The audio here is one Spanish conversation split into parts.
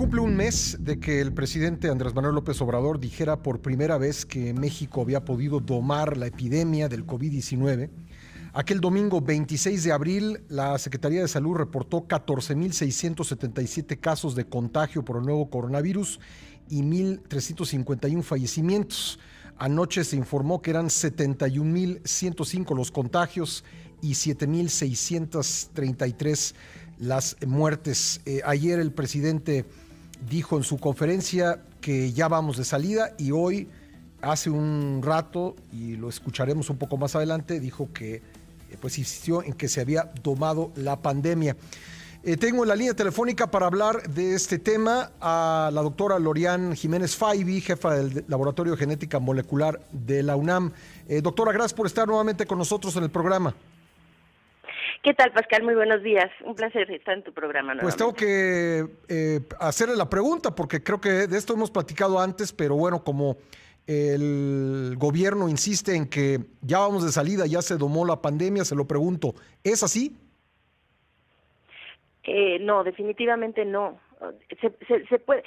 cumple un mes de que el presidente Andrés Manuel López Obrador dijera por primera vez que México había podido domar la epidemia del COVID-19. Aquel domingo 26 de abril, la Secretaría de Salud reportó 14,677 casos de contagio por el nuevo coronavirus y 1,351 fallecimientos. Anoche se informó que eran 71,105 los contagios y 7,633 las muertes. Ayer el presidente dijo en su conferencia que ya vamos de salida y hoy, hace un rato, y lo escucharemos un poco más adelante, dijo que pues insistió en que se había domado la pandemia. Tengo en la línea telefónica para hablar de este tema a la doctora Lorian Jiménez Faibi, jefa del Laboratorio de Genética Molecular de la UNAM. Doctora, gracias por estar nuevamente con nosotros en el programa. ¿Qué tal, Pascal? Muy buenos días. Un placer estar en tu programa nuevamente. Pues tengo que hacerle la pregunta, porque creo que de esto hemos platicado antes, pero bueno, como el gobierno insiste en que ya vamos de salida, ya se domó la pandemia, se lo pregunto, ¿es así? No, definitivamente no. Se puede...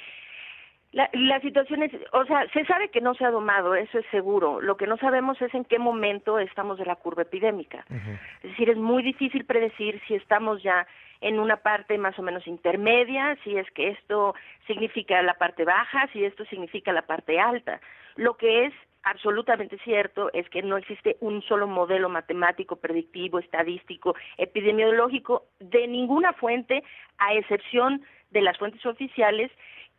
La situación es, o sea, se sabe que no se ha domado, eso es seguro. Lo que no sabemos es en qué momento estamos de la curva epidémica. Es decir, es muy difícil predecir si estamos ya en una parte más o menos intermedia, si es que esto significa la parte baja, si esto significa la parte alta. Lo que es absolutamente cierto es que no existe un solo modelo matemático, predictivo, estadístico, epidemiológico de ninguna fuente, a excepción de las fuentes oficiales,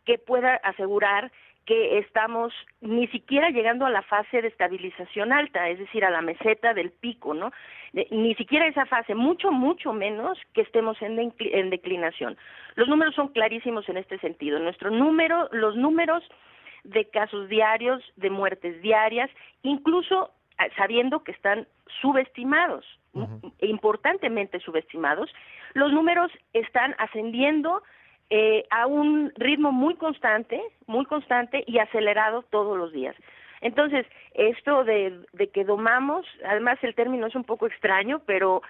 que pueda asegurar que estamos ni siquiera llegando a la fase de estabilización alta, es decir, a la meseta del pico, ¿no? Ni siquiera esa fase, mucho menos que estemos en declinación. Los números son clarísimos en este sentido. Los números de casos diarios, de muertes diarias, incluso sabiendo que están subestimados, importantemente subestimados, los números están ascendiendo a un ritmo muy constante y acelerado todos los días. Entonces, esto de que domamos, además el término es un poco extraño, pero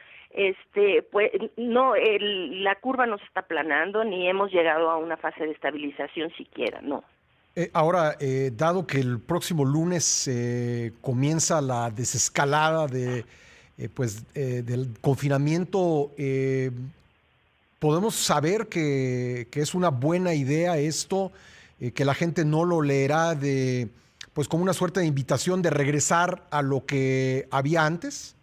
pues no, la curva no se está aplanando ni hemos llegado a una fase de estabilización siquiera, no. Ahora, dado que el próximo lunes comienza la desescalada del confinamiento, ¿podemos saber que es una buena idea esto, que la gente no lo leerá pues como una suerte de invitación de regresar a lo que había antes?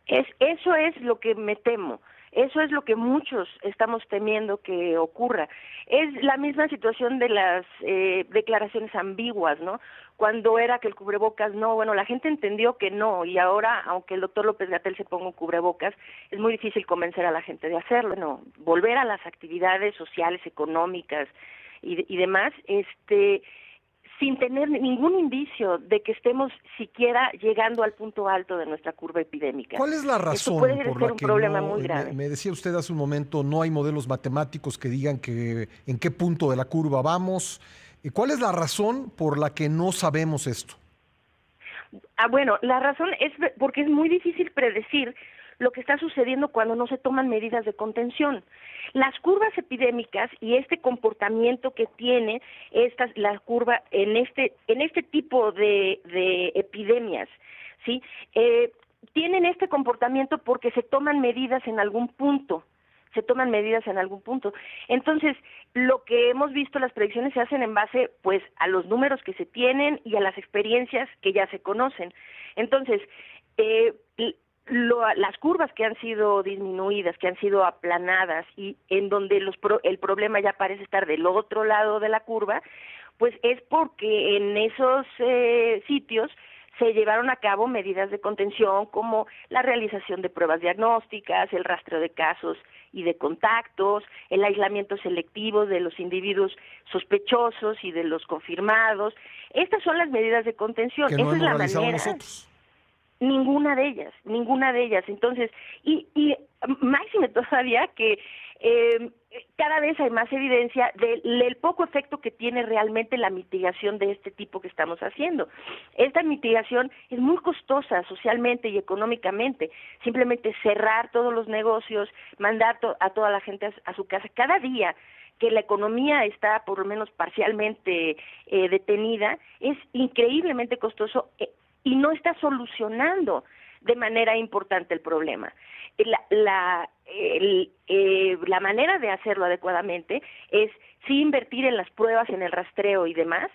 Eso es lo que me temo. Eso es lo que muchos estamos temiendo que ocurra. Es la misma situación de las declaraciones ambiguas, ¿no? Cuando era que el cubrebocas no, bueno, la gente entendió que no, y ahora, aunque el doctor López-Gatell se ponga un cubrebocas, es muy difícil convencer a la gente de hacerlo. Bueno, volver a las actividades sociales, económicas y demás, sin tener ningún indicio de que estemos siquiera llegando al punto alto de nuestra curva epidémica. ¿Cuál es la razón puede por ser la un que problema no, muy grave? me decía usted hace un momento, no hay modelos matemáticos que digan en qué punto de la curva vamos? ¿Cuál es la razón por la que no sabemos esto? Bueno, la razón es porque es muy difícil predecir lo que está sucediendo cuando no se toman medidas de contención. Las curvas epidémicas y este comportamiento que tiene la curva en este tipo de epidemias, ¿sí? Tienen este comportamiento porque se toman medidas en algún punto. Entonces, lo que hemos visto, las predicciones se hacen en base, pues, a los números que se tienen y a las experiencias que ya se conocen. Entonces, las curvas que han sido disminuidas, que han sido aplanadas y en donde el problema ya parece estar del otro lado de la curva, pues es porque en esos sitios se llevaron a cabo medidas de contención como la realización de pruebas diagnósticas, el rastreo de casos y de contactos, el aislamiento selectivo de los individuos sospechosos y de los confirmados. Estas son las medidas de contención. Que no Esa es hemos la realizado manera. nosotros. Ninguna de ellas. Entonces, y máxime todavía que cada vez hay más evidencia del poco efecto que tiene realmente la mitigación de este tipo que estamos haciendo. Esta mitigación es muy costosa socialmente y económicamente. Simplemente cerrar todos los negocios, mandar a toda la gente a su casa. Cada día que la economía está por lo menos parcialmente detenida, es increíblemente costoso y no está solucionando de manera importante el problema. La manera de hacerlo adecuadamente es sí invertir en las pruebas, en el rastreo y demás,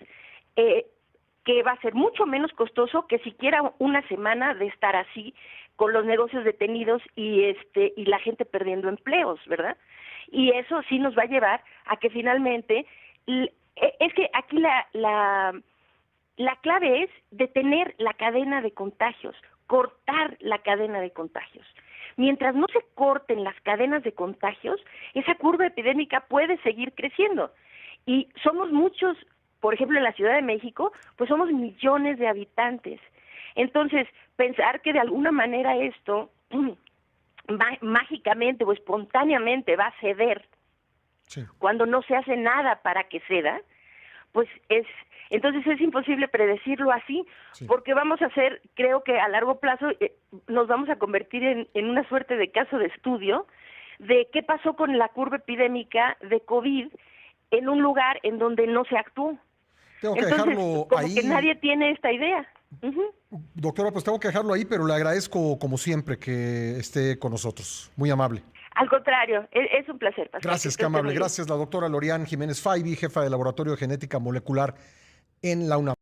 que va a ser mucho menos costoso que siquiera una semana de estar así con los negocios detenidos y la gente perdiendo empleos, ¿verdad? Y eso sí nos va a llevar a que finalmente, es que aquí la clave es detener la cadena de contagios, cortar la cadena de contagios. Mientras no se corten las cadenas de contagios, esa curva epidémica puede seguir creciendo. Y somos muchos, por ejemplo, en la Ciudad de México, pues somos millones de habitantes. Entonces, pensar que de alguna manera esto mágicamente o espontáneamente va a ceder cuando no se hace nada para que ceda, pues entonces es imposible predecirlo así, porque vamos a hacer, creo que a largo plazo nos vamos a convertir en una suerte de caso de estudio de qué pasó con la curva epidémica de COVID en un lugar en donde no se actuó. Tengo que Entonces, dejarlo como ahí. que nadie tiene esta idea. Doctora, pues tengo que dejarlo ahí, pero le agradezco como siempre que esté con nosotros. Muy amable. Al contrario, es un placer, Pascal. Gracias, qué amable. Gracias, la doctora Lorian Jiménez Faibi, jefa del Laboratorio de Genética Molecular en la UNAM.